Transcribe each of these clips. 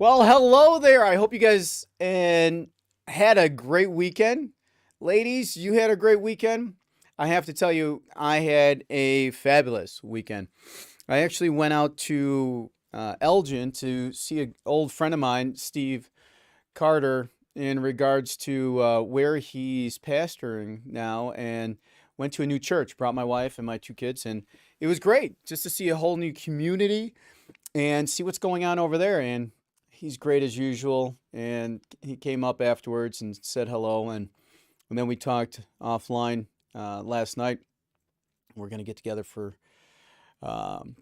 Well, hello there. I hope you guys and had a great weekend. Ladies, you had a great weekend. I have to tell you, I had a fabulous weekend. I actually went out to Elgin to see an old friend of mine, Steve Carter, in regards to where he's pastoring now, and went to a new church. Brought my wife and my two kids, and it was great just to see a whole new community and see what's going on over there. And he's great as usual. And he came up afterwards and said hello. And then we talked offline last night. We're going to get together for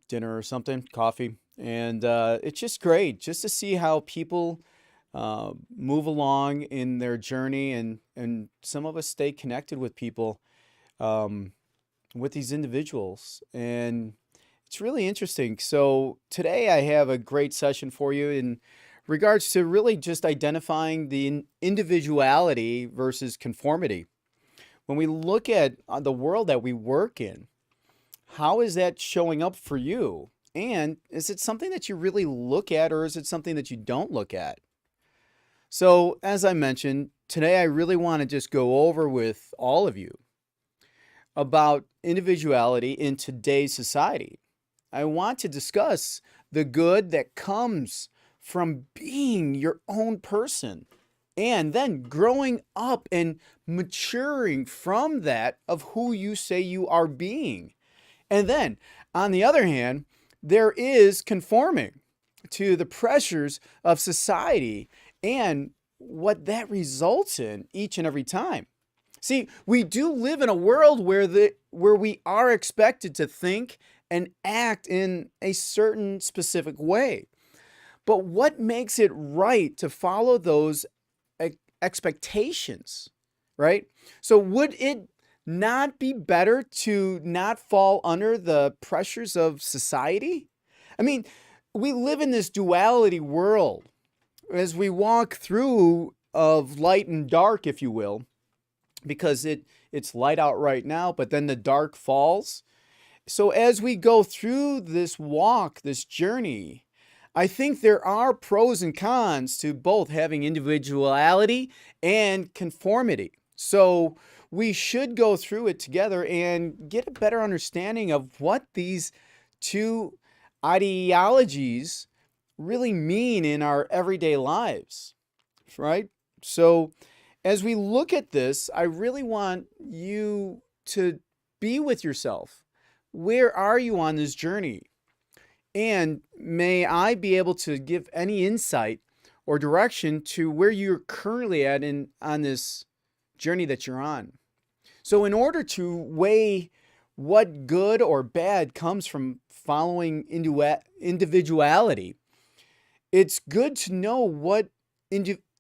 dinner or something, coffee. And it's just great just to see how people move along in their journey. And some of us stay connected with people, um, with these individuals. And it's really interesting. So today I have a great session for you in regards to really just identifying the individuality versus conformity. When we look at the world that we work in, how is that showing up for you? And is it something that you really look at, or is it something that you don't look at? So, as I mentioned, today I really want to just go over with all of you about individuality in today's society. I want to discuss the good that comes from being your own person and then growing up and maturing from that of who you say you are being. And then, on the other hand, there is conforming to the pressures of society and what that results in each and every time. See, we do live in a world where we are expected to think and act in a certain specific way. But what makes it right to follow those expectations, right? So would it not be better to not fall under the pressures of society? I mean, we live in this duality world as we walk through of light and dark, if you will, because it's light out right now, but then the dark falls. So as we go through this walk, this journey, I think there are pros and cons to both having individuality and conformity. So we should go through it together and get a better understanding of what these two ideologies really mean in our everyday lives, right? So as we look at this, I really want you to be with yourself. Where are you on this journey? And may I be able to give any insight or direction to where you're currently at on this journey that you're on. So in order to weigh what good or bad comes from following individuality, it's good to know what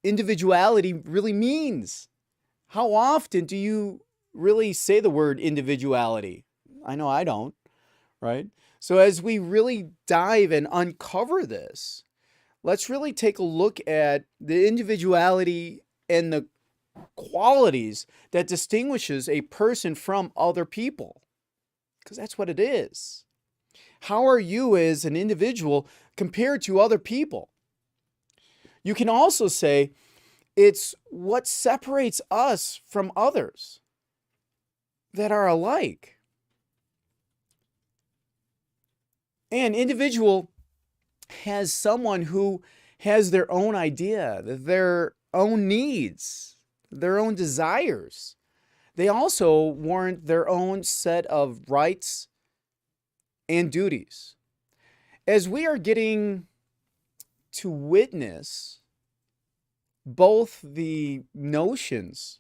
individuality really means. How often do you really say the word individuality? I know I don't, right? So as we really dive and uncover this, let's really take a look at the individuality and the qualities that distinguishes a person from other people, because that's what it is. How are you as an individual compared to other people? You can also say it's what separates us from others that are alike. An individual has someone who has their own idea, their own needs, their own desires. They also warrant their own set of rights and duties. As we are getting to witness both the notions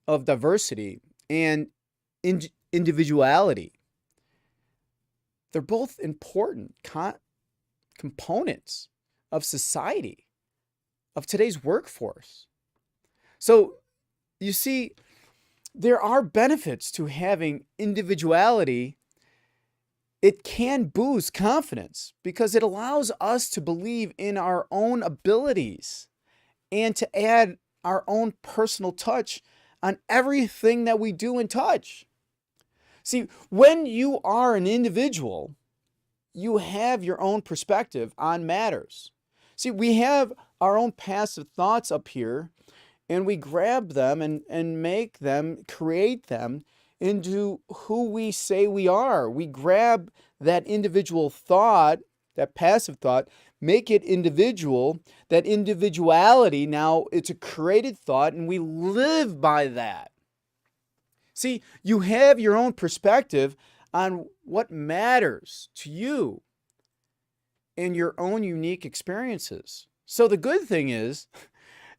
of diversity and individuality, they're both important components of society, of today's workforce. So, you see, there are benefits to having individuality. It can boost confidence because it allows us to believe in our own abilities and to add our own personal touch on everything that we do and touch. See, when you are an individual, you have your own perspective on matters. See, we have our own passive thoughts up here, and we grab them and make them, create them into who we say we are. We grab that individual thought, that passive thought, make it individual. That individuality, now it's a created thought, and we live by that. See, you have your own perspective on what matters to you and your own unique experiences. So the good thing is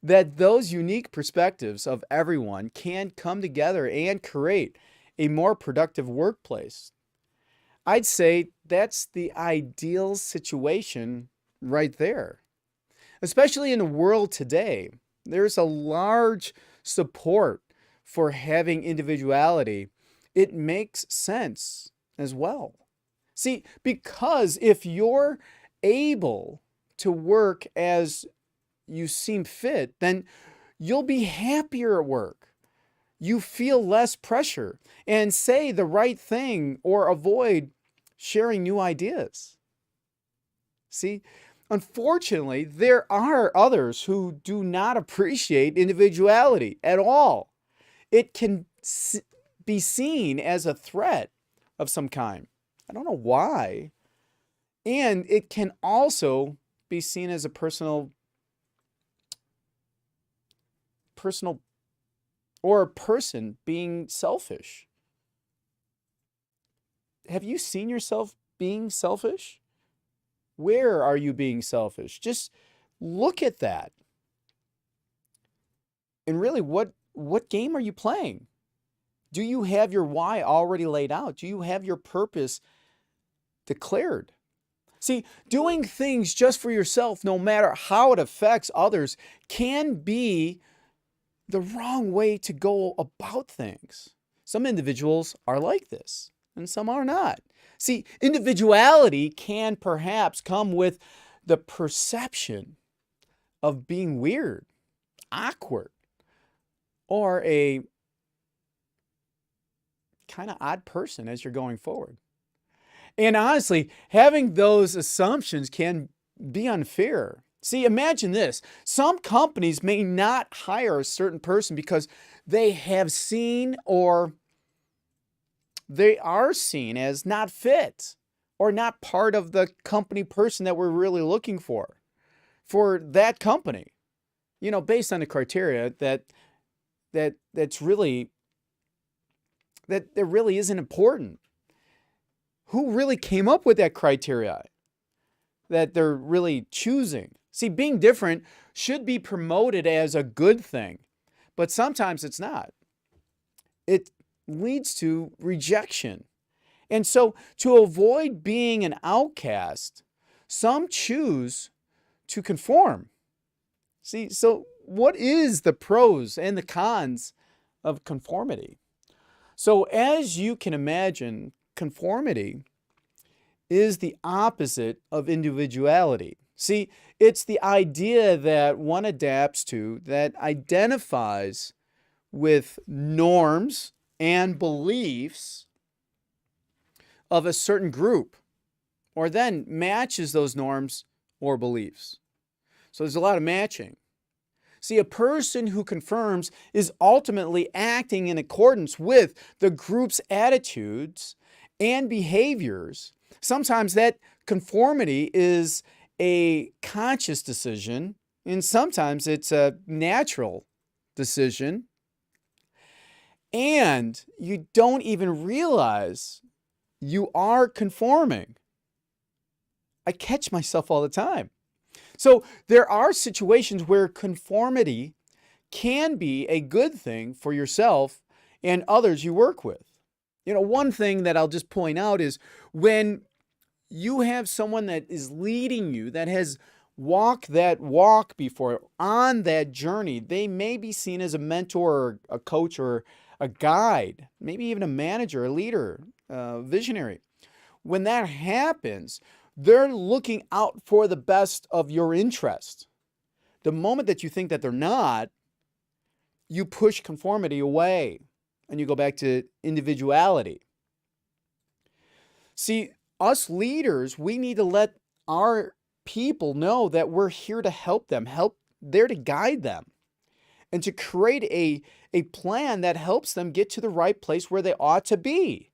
that those unique perspectives of everyone can come together and create a more productive workplace. I'd say that's the ideal situation right there. Especially in the world today, there's a large support for having individuality. It makes sense as well. See, because if you're able to work as you seem fit, then you'll be happier at work. You feel less pressure and say the right thing or avoid sharing new ideas. See, unfortunately, there are others who do not appreciate individuality at all. It can be seen as a threat of some kind. I don't know why. And it can also be seen as a personal or a person being selfish. Have you seen yourself being selfish? Where are you being selfish? Just look at that. And really, what game are you playing? Do you have your why already laid out? Do you have your purpose declared? See, doing things just for yourself, no matter how it affects others, can be the wrong way to go about things. Some individuals are like this, and some are not. See, individuality can perhaps come with the perception of being weird, awkward, or a kind of odd person as you're going forward. And honestly, having those assumptions can be unfair. See, imagine this. Some companies may not hire a certain person because they have seen or they are seen as not fit or not part of the company person that we're really looking for that company. You know, based on the criteria that really isn't important. Who really came up with that criteria that they're really choosing? See, being different should be promoted as a good thing, but sometimes it's not. It leads to rejection. And so to avoid being an outcast, some choose to conform. See, so what is the pros and the cons of conformity? So as you can imagine, conformity is the opposite of individuality. See, it's the idea that one adapts to, that identifies with norms and beliefs of a certain group, or then matches those norms or beliefs. So there's a lot of matching. See, a person who conforms is ultimately acting in accordance with the group's attitudes and behaviors. Sometimes that conformity is a conscious decision, and sometimes it's a natural decision. And you don't even realize you are conforming. I catch myself all the time. So there are situations where conformity can be a good thing for yourself and others you work with. You know, one thing that I'll just point out is when you have someone that is leading you, that has walked that walk before, on that journey, they may be seen as a mentor or a coach or a guide, maybe even a manager, a leader, a visionary. When that happens, they're looking out for the best of your interest. The moment that you think that they're not, you push conformity away and you go back to individuality. See, us leaders, we need to let our people know that we're here to help them, there to guide them, and to create a plan that helps them get to the right place where they ought to be.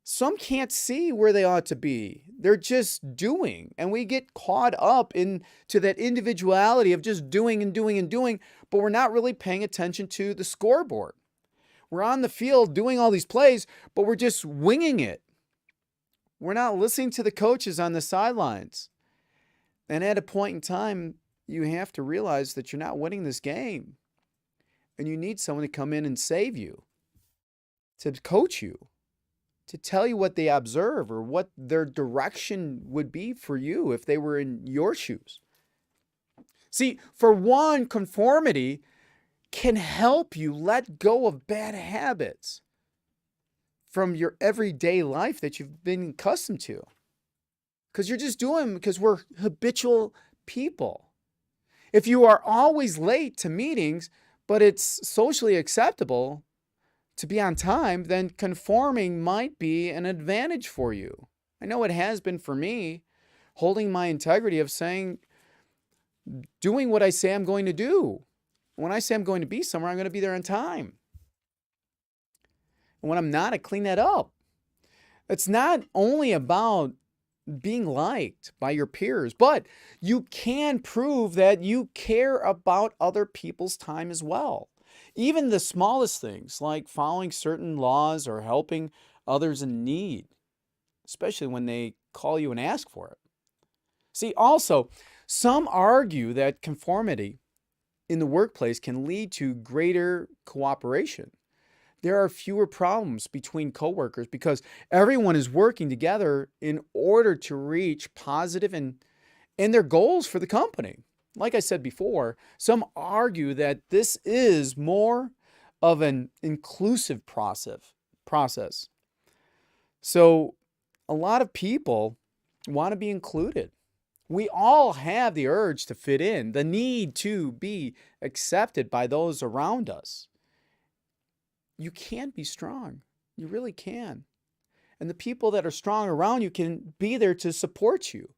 Some can't see where they ought to be. They're just doing. And we get caught up into that individuality of just doing and doing and doing, but we're not really paying attention to the scoreboard. We're on the field doing all these plays, but we're just winging it. We're not listening to the coaches on the sidelines. And at a point in time, you have to realize that you're not winning this game. And you need someone to come in and save you, to coach you, to tell you what they observe or what their direction would be for you if they were in your shoes. See, for one, conformity can help you let go of bad habits from your everyday life that you've been accustomed to. Because you're just doing them because we're habitual people. If you are always late to meetings, but it's socially acceptable to be on time, then conforming might be an advantage for you. I know it has been for me, holding my integrity of doing what I say I'm going to do. When I say I'm going to be somewhere, I'm going to be there on time. And when I'm not, I clean that up. It's not only about being liked by your peers, but you can prove that you care about other people's time as well. Even the smallest things like following certain laws or helping others in need, especially when they call you and ask for it. See, also, some argue that conformity in the workplace can lead to greater cooperation. There are fewer problems between coworkers because everyone is working together in order to reach positive and their goals for the company. Like I said before, some argue that this is more of an inclusive process. So a lot of people want to be included. We all have the urge to fit in, the need to be accepted by those around us. You can be strong. You really can. And the people that are strong around you can be there to support you.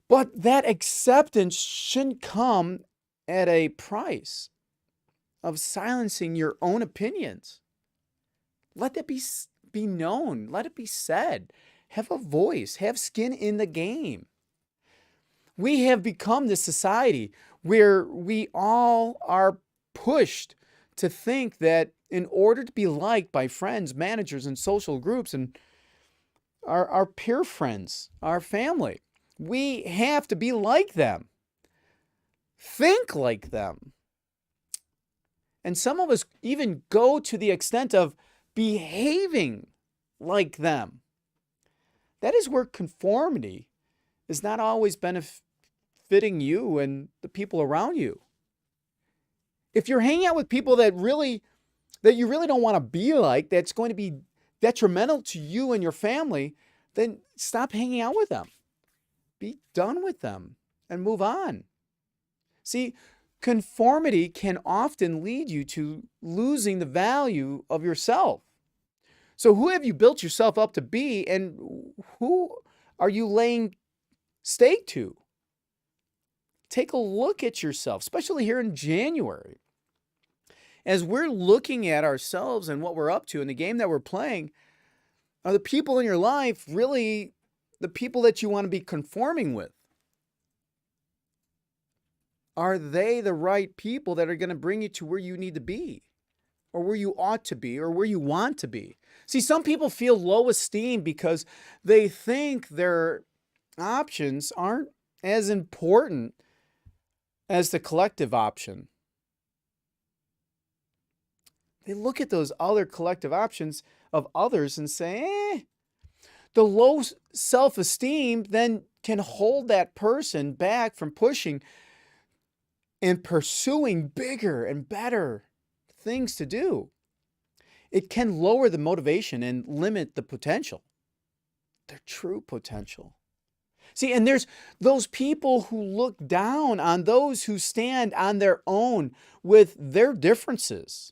But that acceptance shouldn't come at a price of silencing your own opinions. Let that be known. Let it be said. Have a voice. Have skin in the game. We have become this society where we all are pushed to think that in order to be liked by friends, managers, and social groups, and our peer friends, our family, we have to be like them. Think like them. And some of us even go to the extent of behaving like them. That is where conformity is not always benefiting you and the people around you. If you're hanging out with people that you really don't want to be like, that's going to be detrimental to you and your family, then stop hanging out with them. Be done with them and move on. See, conformity can often lead you to losing the value of yourself. So who have you built yourself up to be, and who are you laying stake to? Take a look at yourself, especially here in January. As we're looking at ourselves and what we're up to in the game that we're playing, are the people in your life really the people that you want to be conforming with? Are they the right people that are going to bring you to where you need to be, or where you ought to be, or where you want to be? See, some people feel low esteem because they think their options aren't as important as the collective option. They look at those other collective options of others and say, the low self-esteem then can hold that person back from pushing and pursuing bigger and better things to do. It can lower the motivation and limit the potential, their true potential. See, and there's those people who look down on those who stand on their own with their differences.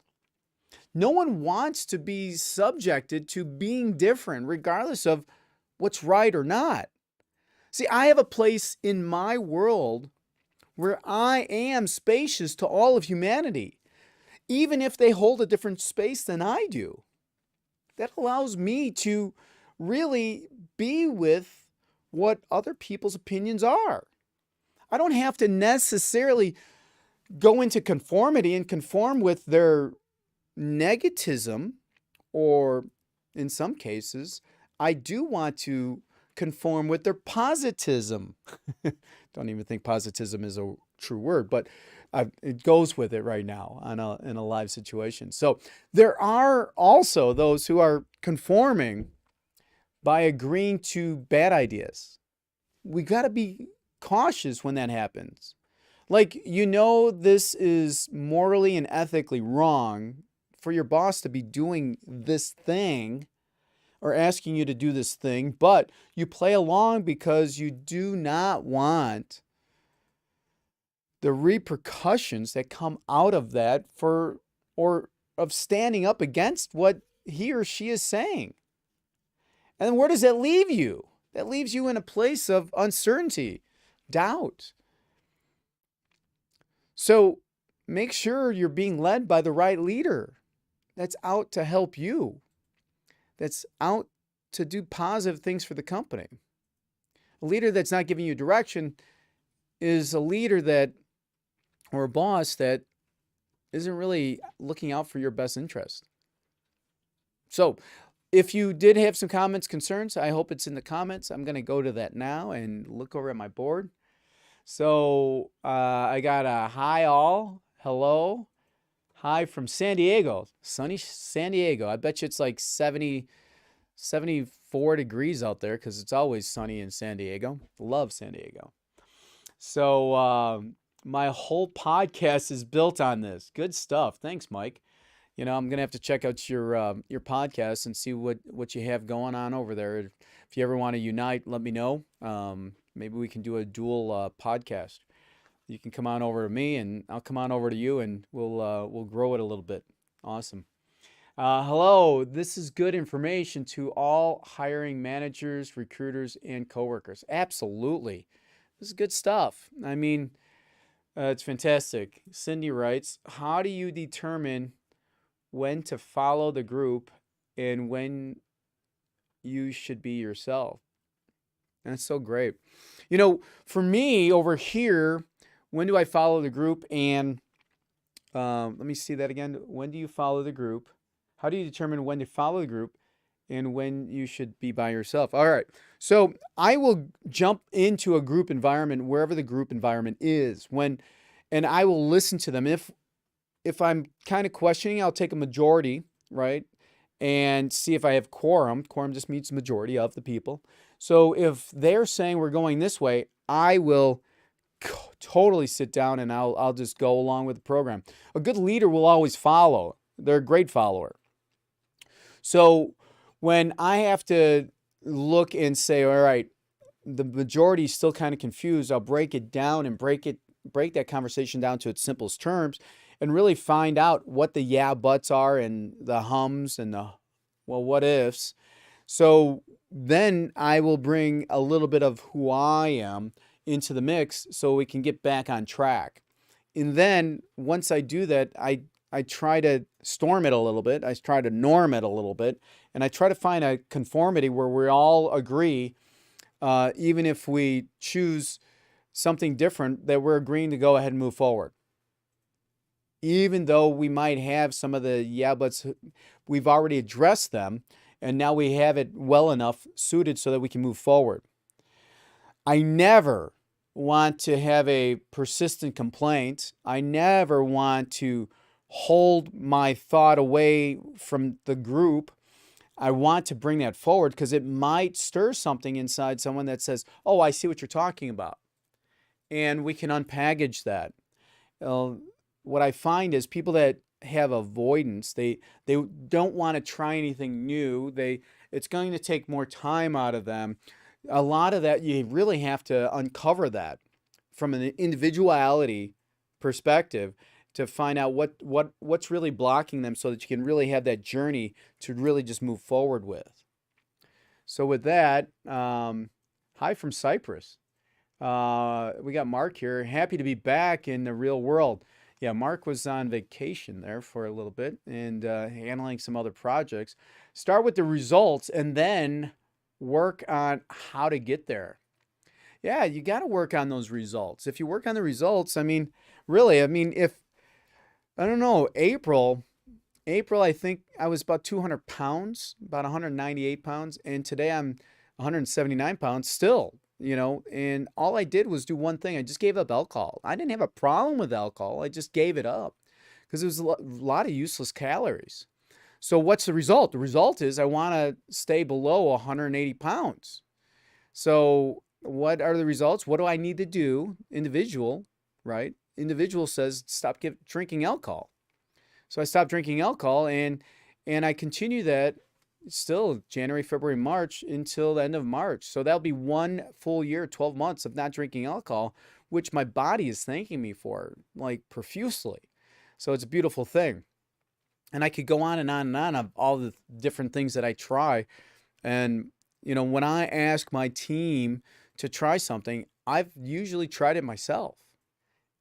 No one wants to be subjected to being different, regardless of what's right or not. See, I have a place in my world where I am spacious to all of humanity, even if they hold a different space than I do. That allows me to really be with what other people's opinions are. I don't have to necessarily go into conformity and conform with their negativism, or in some cases, I do want to conform with their positivism. Don't even think positivism is a true word, but it goes with it right now in a live situation. So there are also those who are conforming by agreeing to bad ideas. We got to be cautious when that happens. Like, this is morally and ethically wrong for your boss to be doing this thing or asking you to do this thing, but you play along because you do not want the repercussions that come out of that or of standing up against what he or she is saying. And then where does that leave you? That leaves you in a place of uncertainty, doubt. So make sure you're being led by the right leader that's out to help you, that's out to do positive things for the company. A leader that's not giving you direction is a leader or a boss that isn't really looking out for your best interest. So if you did have some comments, concerns, I hope it's in the comments. I'm going to go to that now and look over at my board. So I got a hi all, hello, hi from San Diego, sunny San Diego. I bet you it's like 74 degrees out there because it's always sunny in San Diego. Love San Diego. So my whole podcast is built on this. Good stuff. Thanks, Mike. I'm gonna have to check out your podcast and see what you have going on over there. If you ever want to unite, let me know. Maybe we can do a dual podcast. You can come on over to me, and I'll come on over to you, and we'll grow it a little bit. Awesome. Hello. This is good information to all hiring managers, recruiters, and coworkers. Absolutely, this is good stuff. I mean, it's fantastic. Cindy writes, "How do you determine when to follow the group and when you should be yourself?" That's so great. For me over here, when do I follow the group? And let me see that again. When do you follow the group? How do you determine when to follow the group and when you should be by yourself? All right. So I will jump into a group environment wherever the group environment is and I will listen to them. If I'm kind of questioning, I'll take a majority, right? And see if I have quorum. Quorum just means majority of the people. So if they're saying we're going this way, I will totally sit down and I'll just go along with the program. A good leader will always follow. They're a great follower. So when I have to look and say, all right, the majority is still kind of confused, I'll break it down and break that conversation down to its simplest terms and really find out what the yeah buts are and the hums and the well what ifs. So then I will bring a little bit of who I am into the mix so we can get back on track. And then once I do that, I try to storm it a little bit. I try to norm it a little bit. And I try to find a conformity where we all agree, even if we choose something different, that we're agreeing to go ahead and move forward. Even though we might have some of the yeah buts, we've already addressed them, and now we have it well enough suited so that we can move forward. I never want to have a persistent complaint. I never want to hold my thought away from the group. I want to bring that forward because it might stir something inside someone that says, oh, I see what you're talking about. And we can unpackage that. What I find is people that have avoidance, they don't want to try anything new. It's going to take more time out of them. A lot of that, you really have to uncover that from an individuality perspective to find out what's really blocking them so that you can really have that journey to really just move forward with. So with that, hi Hi from Cyprus. We got Mark here. Happy to be back in the real world. Yeah, Mark was on vacation there for a little bit and handling some other projects. Start with the results and then work on how to get there. Yeah, you got to work on those results. If you work on the results, I mean, really, I mean, if I don't know, April, I think I was about 200 pounds, about 198 pounds, and today I'm 179 pounds still, and all I did was do one thing. I just gave up alcohol. I didn't have a problem with alcohol. I just gave it up because it was a lot of useless calories. So what's the result? The result is I want to stay below 180 pounds. So what are the results? What do I need to do? Individual, right? Individual says stop drinking alcohol. So I stopped drinking alcohol and I continue that still January, February, March until the end of March. So that'll be 1 full year, 12 months of not drinking alcohol, which my body is thanking me for like profusely. So it's a beautiful thing. And I could go on and on and on of all the different things that I try. And, when I ask my team to try something, I've usually tried it myself.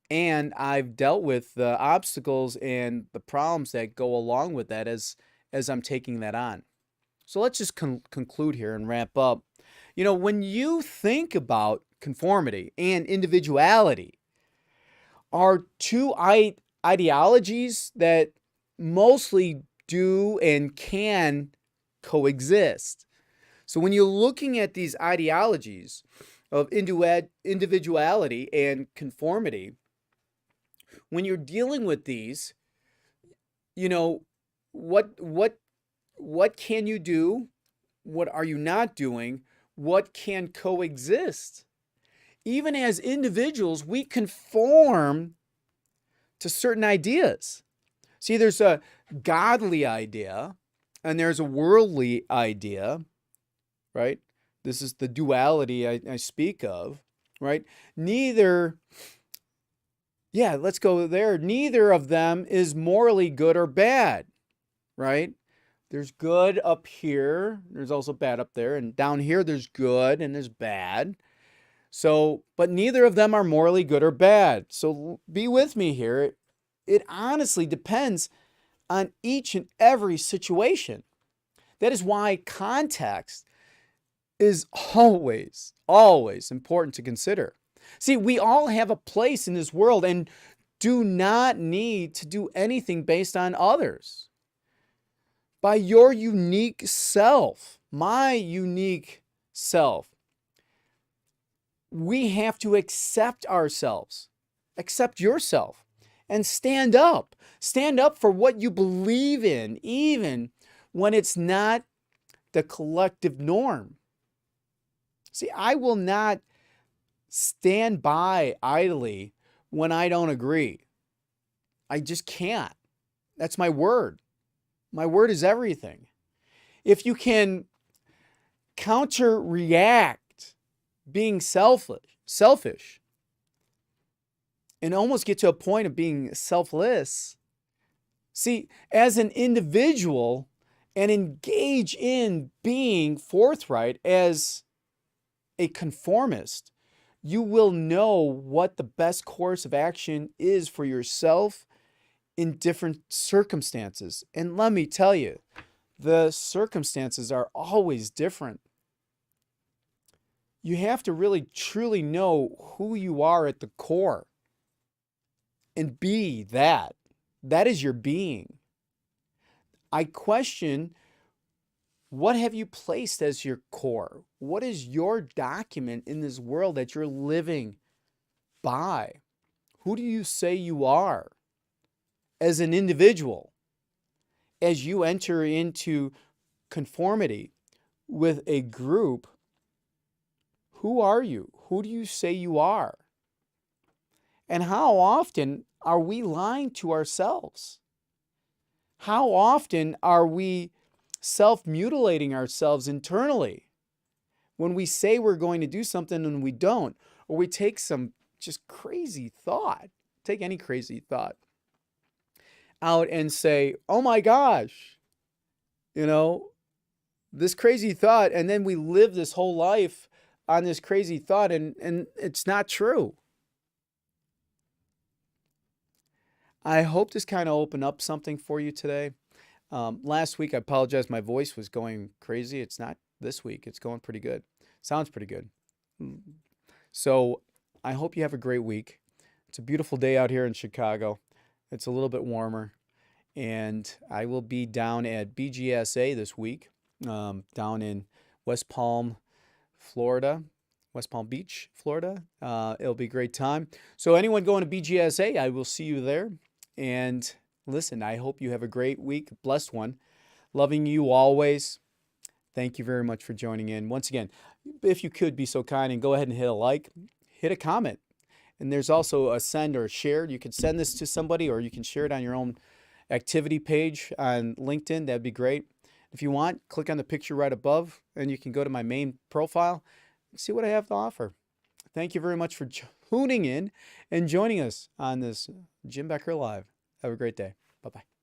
And I've dealt with the obstacles and the problems that go along with that as I'm taking that on. So let's just conclude here and wrap up. When you think about conformity and individuality, are two ideologies that mostly do and can coexist. So when you're looking at these ideologies of individuality and conformity, when you're dealing with these, what can you do? What are you not doing? What can coexist? Even as individuals, we conform to certain ideas. See, there's a godly idea and there's a worldly idea, right? This is the duality I speak of, right? Let's go there. Neither of them is morally good or bad, right? There's good up here. There's also bad up there. And down here, there's good and there's bad. So, but neither of them are morally good or bad. So be with me here. It honestly depends on each and every situation. That is why context is always, always important to consider. See, we all have a place in this world and do not need to do anything based on others. By your unique self, my unique self, we have to accept ourselves, accept yourself, and stand up. Stand up for what you believe in, even when it's not the collective norm. See, I will not stand by idly when I don't agree. I just can't. That's my word. My word is everything. If you can counter-react being selfish, and almost get to a point of being selfless, see, as an individual and engage in being forthright as a conformist, you will know what the best course of action is for yourself in different circumstances. And let me tell you, the circumstances are always different. You have to really truly know who you are at the core and be that. That is your being. I question, what have you placed as your core? What is your document in this world that you're living by? Who do you say you are as an individual? As you enter into conformity with a group, who are you? Who do you say you are? And how often are we lying to ourselves? How often are we self-mutilating ourselves internally when we say we're going to do something and we don't? Or we take some just crazy thought, take any crazy thought out and say, oh my gosh, this crazy thought, and then we live this whole life on this crazy thought, and it's not true. I hope this kind of opened up something for you today. Last week, I apologize, my voice was going crazy. It's not this week, it's going pretty good. Sounds pretty good. Mm. So I hope you have a great week. It's a beautiful day out here in Chicago. It's a little bit warmer, and I will be down at BGSA this week, down in West Palm, Florida, West Palm Beach, Florida. It'll be a great time. So, anyone going to BGSA, I will see you there. And listen, I hope you have a great week, blessed one. Loving you always. Thank you very much for joining in. Once again, if you could be so kind and go ahead and hit a like, hit a comment. And there's also a send or share. You can send this to somebody, or you can share it on your own activity page on LinkedIn. That'd be great. If you want, click on the picture right above, and you can go to my main profile and see what I have to offer. Thank you very much for tuning in and joining us on this Jim Becker Live. Have a great day. Bye-bye.